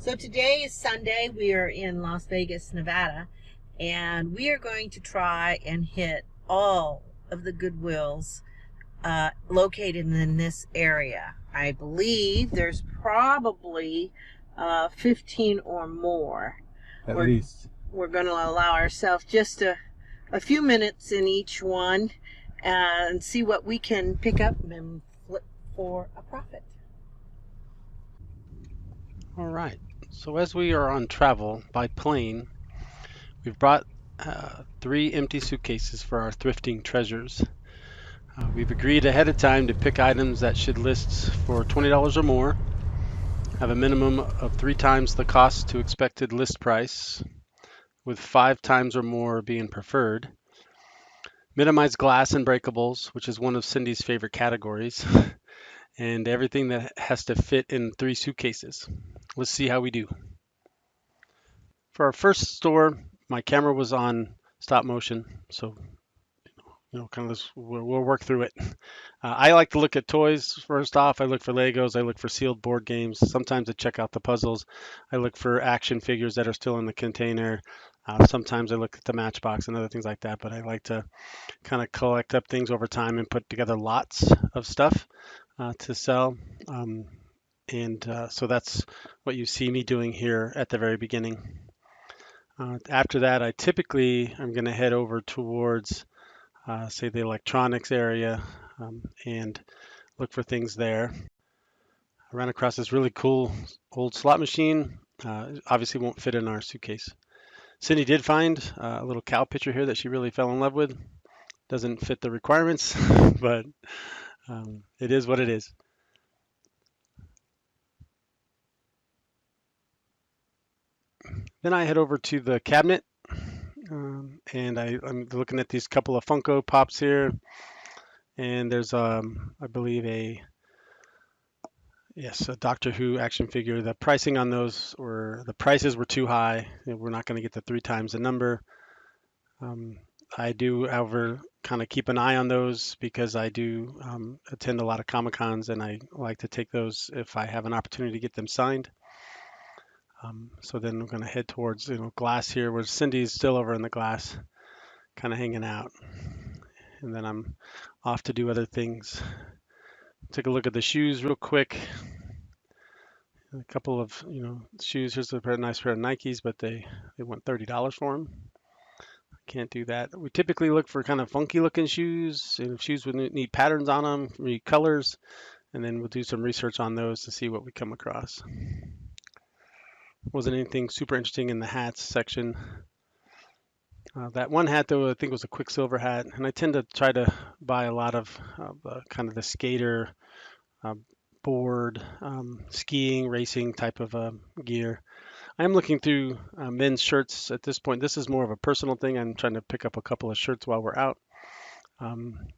So today is Sunday. We are in Las Vegas, Nevada, and we are going to try and hit all of the Goodwills located in this area. I believe there's probably 15 or more. At We're, least. we're going to allow ourselves just a few minutes in each one and see what we can pick up and flip for a profit. All right. So as we are on travel by plane, we've brought 3 empty suitcases for our thrifting treasures. We've agreed ahead of time to pick items that should list for $20 or more, have a minimum of 3 times the cost to expected list price, with 5 times or more being preferred. Minimize glass and breakables, which is one of Cindy's favorite categories, and everything that has to fit in 3 suitcases. Let's see how we do. For our first store, my camera was on stop motion, so kind of this, we'll work through it. I like to look at toys first off. I look for Legos. I look for sealed board games. Sometimes I check out the puzzles. I look for action figures that are still in the container. Sometimes I look at the Matchbox and other things like that. But I like to kind of collect up things over time and put together lots of stuff to sell. So that's what you see me doing here at the very beginning. After that, I typically am going to head over towards, say, the electronics area and look for things there. I ran across this really cool old slot machine. Obviously won't fit in our suitcase. Cindy did find a little cow picture here that she really fell in love with. Doesn't fit the requirements, but it is what it is. Then I head over to the cabinet, and I'm looking at these couple of Funko Pops here. And there's, I believe, a Doctor Who action figure. The pricing on those the prices were too high. We're not going to get the 3 times the number. I do, however, kind of keep an eye on those because I do attend a lot of Comic Cons, and I like to take those if I have an opportunity to get them signed. So then I'm going to head towards glass here, where Cindy's still over in the glass, kind of hanging out, and then I'm off to do other things. Take a look at the shoes real quick. A couple of shoes. Here's a nice pair of Nikes, but they want $30 for them. Can't do that. We typically look for kind of funky looking shoes, shoes with neat patterns on them, neat colors, and then we'll do some research on those to see what we come across. Wasn't anything super interesting in the hats section. That one hat, though, I think was a Quicksilver hat, and I tend to try to buy a lot of kind of the skater, board, skiing, racing type of gear. I am looking through men's shirts at this point. This is more of a personal thing. I'm trying to pick up a couple of shirts while we're out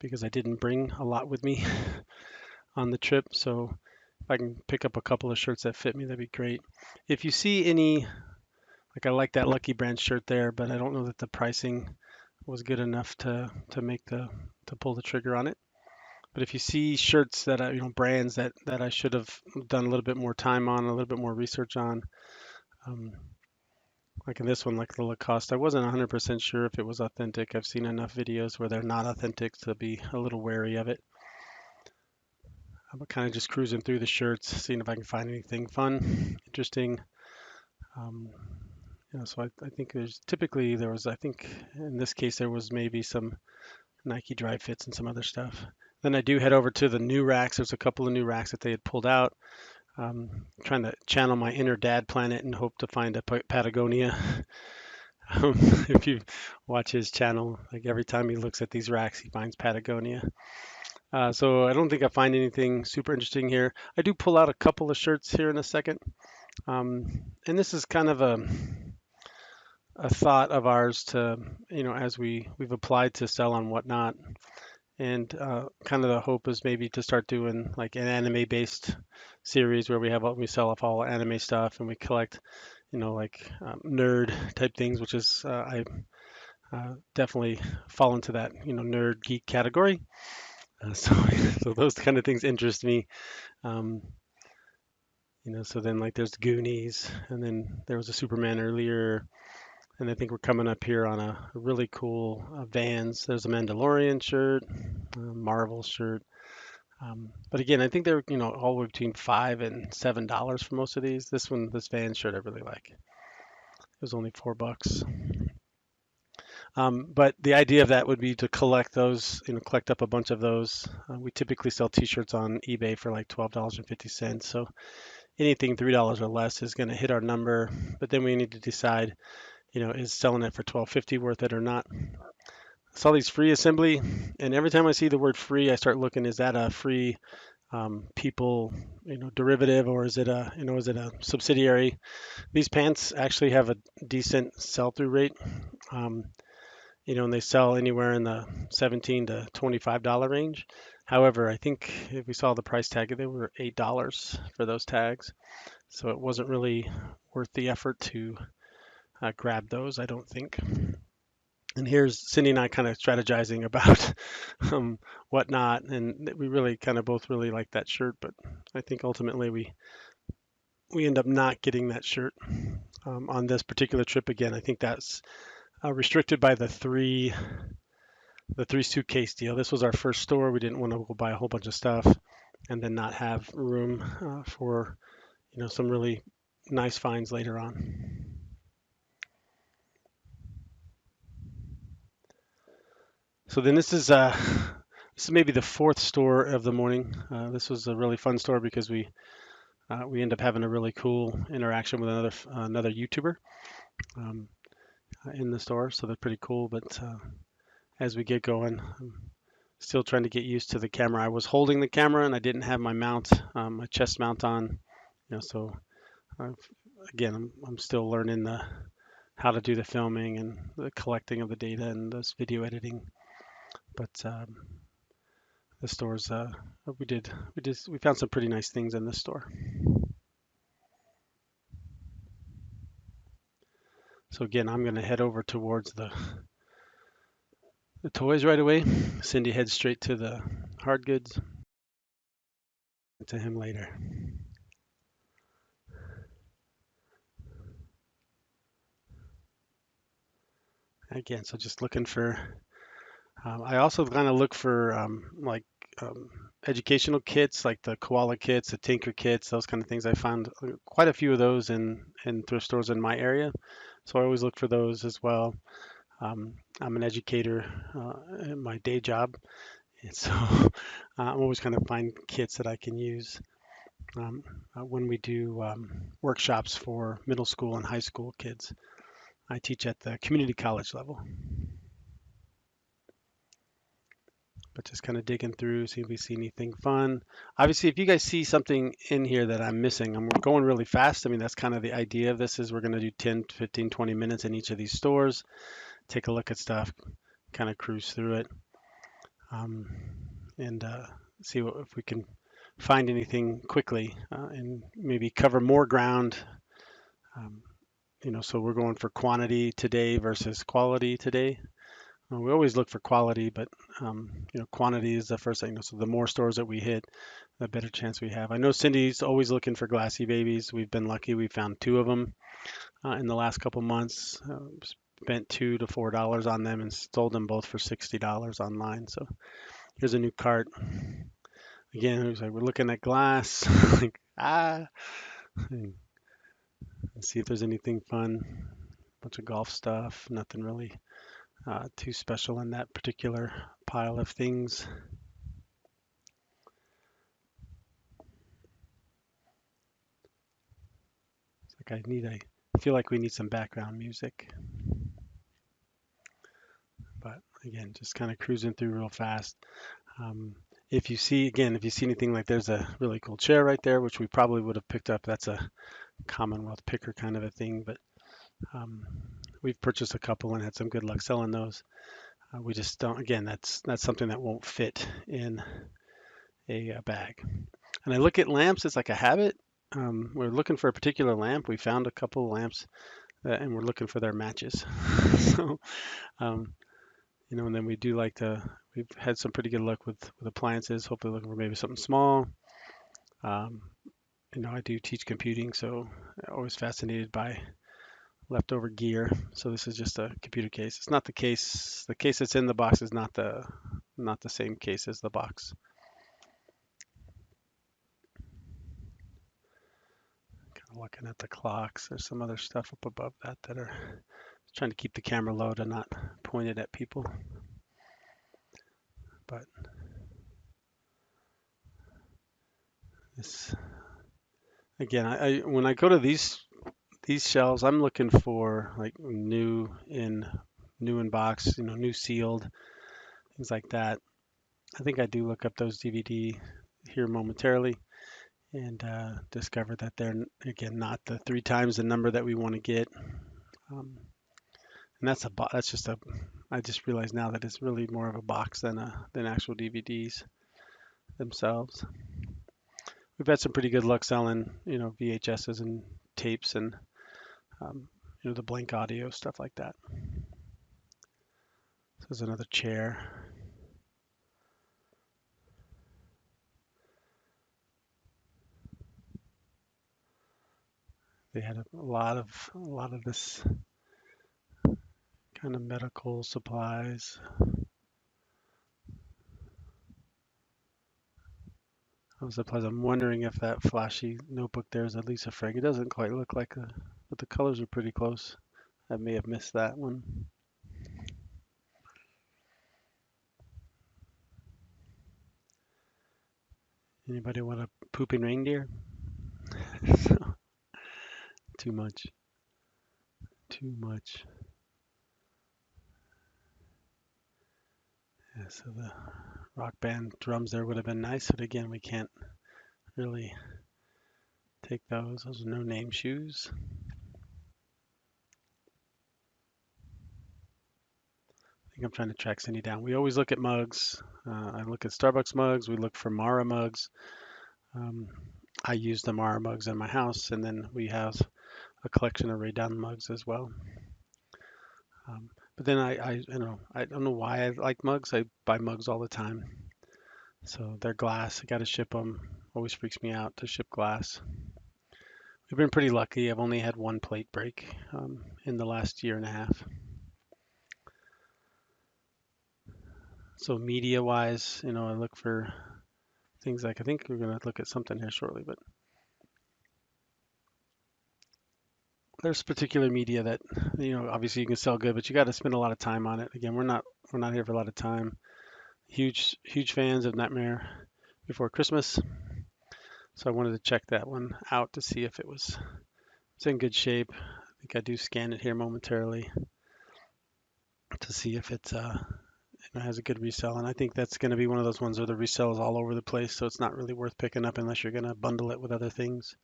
because I didn't bring a lot with me on the trip. So if I can pick up a couple of shirts that fit me, that'd be great. If you see any, I like that Lucky Brand shirt there, but I don't know that the pricing was good enough to pull the trigger on it. But if you see shirts that brands that I should have done a little bit more time on, a little bit more research on, like in this one, like the Lacoste, I wasn't 100% sure if it was authentic. I've seen enough videos where they're not authentic to be a little wary of it. I'm kind of just cruising through the shirts, seeing if I can find anything fun, interesting. So I think I think in this case there was maybe some Nike dry fits and some other stuff. Then I do head over to the new racks. There's a couple of new racks that they had pulled out. Trying to channel my inner dad planet and hope to find a Patagonia. If you watch his channel, like every time he looks at these racks, he finds Patagonia. So I don't think I find anything super interesting here. I do pull out a couple of shirts here in a second. And this is kind of a thought of ours to, as we've applied to sell on Whatnot. And kind of the hope is maybe to start doing like an anime-based series where we sell off all anime stuff and we collect, nerd type things, which is I definitely fall into that nerd geek category. So those kind of things interest me. So then like there's the Goonies, and then there was a Superman earlier, and I think we're coming up here on a really cool Vans. There's a Mandalorian shirt, a Marvel shirt. But again, I think they're all the way between $5 and $7 for most of these. This Vans shirt, I really like. It was only $4. But the idea of that would be to collect those, collect up a bunch of those. We typically sell T-shirts on eBay for like $12.50. So anything $3 or less is going to hit our number. But then we need to decide, is selling it for $12.50 worth it or not? I saw these free assembly, and every time I see the word free, I start looking, is that a free people, derivative, or is it a subsidiary? These pants actually have a decent sell-through rate. Um, and they sell anywhere in the 17 to $25 range. However, I think if we saw the price tag, they were $8 for those tags. So it wasn't really worth the effort to grab those, I don't think. And here's Cindy and I kind of strategizing about whatnot, and we really kind of both really like that shirt, but I think ultimately we end up not getting that shirt on this particular trip again. I think that's restricted by the three suitcase deal. This was our first store. We didn't want to go buy a whole bunch of stuff and then not have room for some really nice finds later on. So then this is maybe the fourth store of the morning. This was a really fun store because we end up having a really cool interaction with another YouTuber um, in the store. So they're pretty cool. But as we get going, I'm still trying to get used to the camera. I was holding the camera and I didn't have my mount, my chest mount on. So I've, again, I'm still learning how to do the filming and the collecting of the data and this video editing. But the stores, we found some pretty nice things in this store. So again, I'm going to head over towards the toys right away. Cindy heads straight to the hard goods. To him later. Again, so just looking for. I also kind of look for like educational kits, like the koala kits, the tinker kits, those kind of things. I found quite a few of those in thrift stores in my area, so I always look for those as well. I'm an educator in my day job, and so I'm always kind of find kits that I can use when we do workshops for middle school and high school kids. I teach at the community college level. But just kind of digging through, see if we see anything fun. Obviously, if you guys see something in here that I'm missing, I'm going really fast. I mean, that's kind of the idea of this is we're going to do 10, 15, 20 minutes in each of these stores, take a look at stuff, kind of cruise through it, and see if we can find anything quickly and maybe cover more ground. Um, so we're going for quantity today versus quality today. We always look for quality, but quantity is the first thing. So the more stores that we hit, the better chance we have. I know Cindy's always looking for glassy babies. We've been lucky; we found two of them in the last couple months. Spent $2 to $4 on them and sold them both for $60 online. So here's a new cart. Again, it was like we're looking at glass, like and see if there's anything fun. Bunch of golf stuff, nothing really too special in that particular pile of things. It's like I feel like we need some background music. But again, just kind of cruising through real fast. If you see anything like there's a really cool chair right there, which we probably would have picked up. That's a Commonwealth picker kind of a thing, but we've purchased a couple and had some good luck selling those. We just don't. Again, that's something that won't fit in a bag. And I look at lamps. It's like a habit. We're looking for a particular lamp. We found a couple of lamps, and we're looking for their matches. So, and then we do like to. We've had some pretty good luck with appliances. Hopefully, looking for maybe something small. I do teach computing, so I'm always fascinated by leftover gear. So this is just a computer case. It's not the case. The case that's in the box is not the same case as the box. Kind of looking at the clocks. There's some other stuff up above that are trying to keep the camera low to not point it at people. But this again, I when I go to these shelves, I'm looking for like new in box, new sealed, things like that. I think I do look up those DVD here momentarily and discover that they're again not the three times the number that we want to get. Um, and that's just a I just realized now that it's really more of a box than actual DVDs themselves. We've had some pretty good luck selling, VHSs and tapes and um, the blank audio stuff like that. So there's another chair. They had a lot of this kind of medical supplies. I was surprised. I'm wondering if that flashy notebook there is at least a Frank. It doesn't quite look like but the colors are pretty close. I may have missed that one. Anybody want a pooping reindeer? So, too much. Too much. Yeah, so the rock band drums there would have been nice, but again, we can't really take those. Those are no name shoes. I think I'm trying to track Cindy down. We always look at mugs. I look at Starbucks mugs. We look for Mara mugs. Um, I use the Mara mugs in my house, and then we have a collection of Ray Dunn mugs as well. But then I don't know why I like mugs. I buy mugs all the time. So they're glass. I got to ship them. Always freaks me out to ship glass. We've been pretty lucky. I've only had one plate break in the last year and a half. So media-wise, I look for things like I think we're going to look at something here shortly, but there's particular media that obviously you can sell good, but you got to spend a lot of time on it. Again, we're not here for a lot of time. Huge fans of Nightmare Before Christmas, so I wanted to check that one out to see if it's in good shape. I think I do scan it here momentarily to see if it has a good resell, and I think that's going to be one of those ones where the resell is all over the place, so it's not really worth picking up unless you're going to bundle it with other things.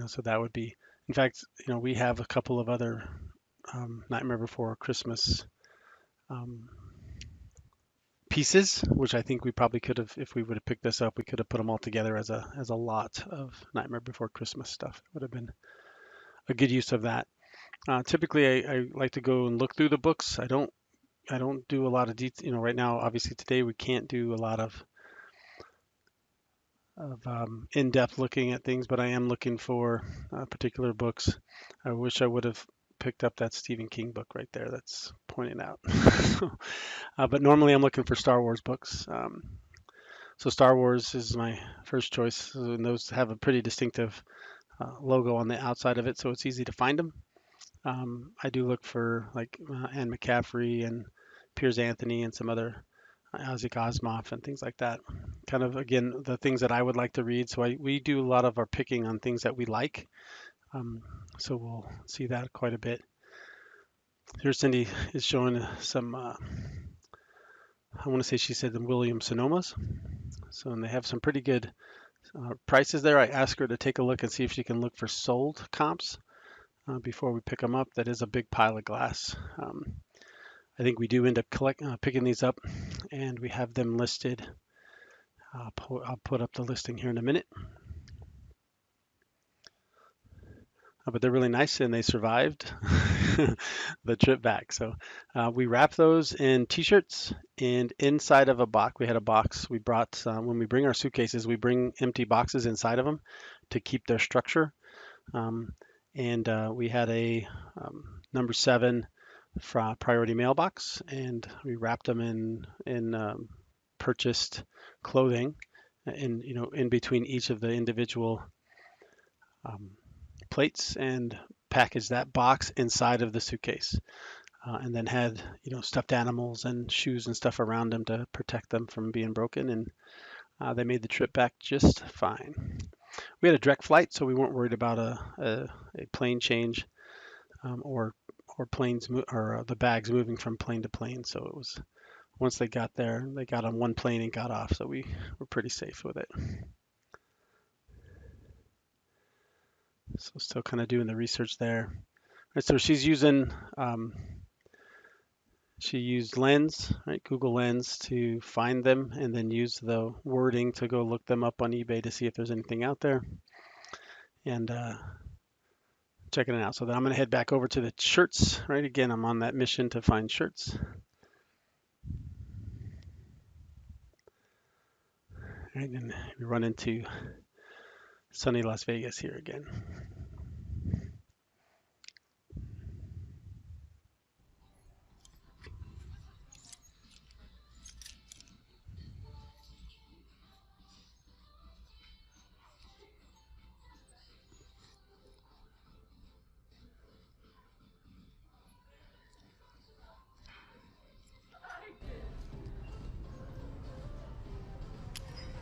So that would be, in fact, we have a couple of other Nightmare Before Christmas um, pieces, which I think we probably could have, if we would have picked this up, we could have put them all together as a lot of Nightmare Before Christmas stuff. It would have been a good use of that. Typically, I like to go and look through the books. I don't do a lot of detail. Right now, obviously today we can't do a lot of in-depth looking at things, but I am looking for particular books. I wish I would have picked up that Stephen King book right there that's pointing out. But normally I'm looking for Star Wars books. So Star Wars is my first choice, and those have a pretty distinctive logo on the outside of it, so it's easy to find them. I do look for like Anne McCaffrey and Piers Anthony and some other Isaac Asimov and things like that. Kind of again the things that I would like to read. So we do a lot of our picking on things that we like. So we'll see that quite a bit. Here Cindy is showing some. I want to say she said the Williams Sonomas. So and they have some pretty good prices there. I asked her to take a look and see if she can look for sold comps before we pick them up. That is a big pile of glass. I think we do end up picking these up, and we have them listed. I'll put up the listing here in a minute. But they're really nice, and they survived. the trip back. So we wrap those in t-shirts, and inside of a box, we had a box we brought when we bring our suitcases, we bring empty boxes inside of them to keep their structure. Um, and we had a number 7 priority mailbox, and we wrapped them in purchased clothing, in in between each of the individual um, plates, and packaged that box inside of the suitcase, and then had stuffed animals and shoes and stuff around them to protect them from being broken, and they made the trip back just fine. We had a direct flight, so we weren't worried about a plane change, or planes or the bags moving from plane to plane. So it was, once they got there, they got on one plane and got off, so we were pretty safe with it. So still kind of doing the research there. Right, so she's using she used Lens, right, Google Lens, to find them, and then use the wording to go look them up on eBay to see if there's anything out there, and checking it out. So then I'm going to head back over to the shirts. Right, again, I'm on that mission to find shirts. Right, and we run into sunny Las Vegas here again.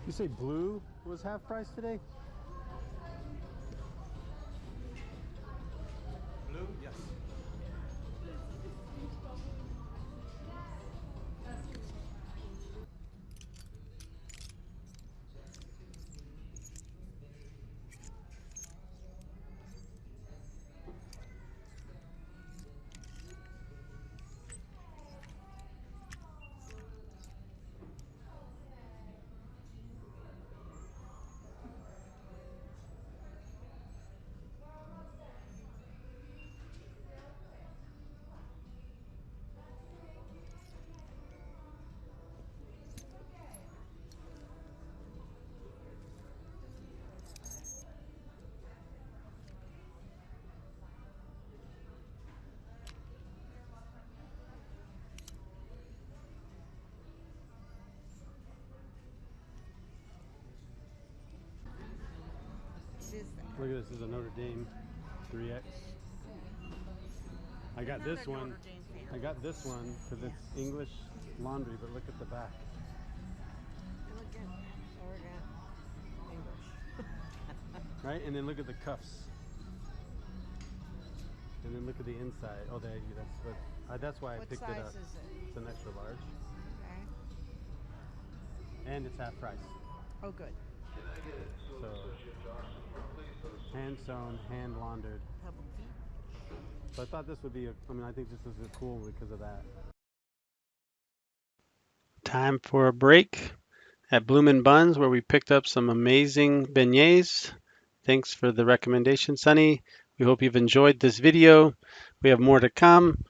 You say blue was half price today? Blue? Yes. Look at this, this is a Notre Dame 3X. I got this one. I got this one because it's English laundry, but look at the back. Look at Oregon English. Right, and then look at the cuffs. And then look at the inside. Oh, there you. That's why I picked it up. What size is it? It's an extra large, Okay. and it's half price. Oh, good. So hand sewn, hand laundered. Pebble feet. So I thought this would be I think this is cool because of that. Time for a break at Bloomin' Buns, where we picked up some amazing beignets. Thanks for the recommendation, Sunny. We hope you've enjoyed this video. We have more to come.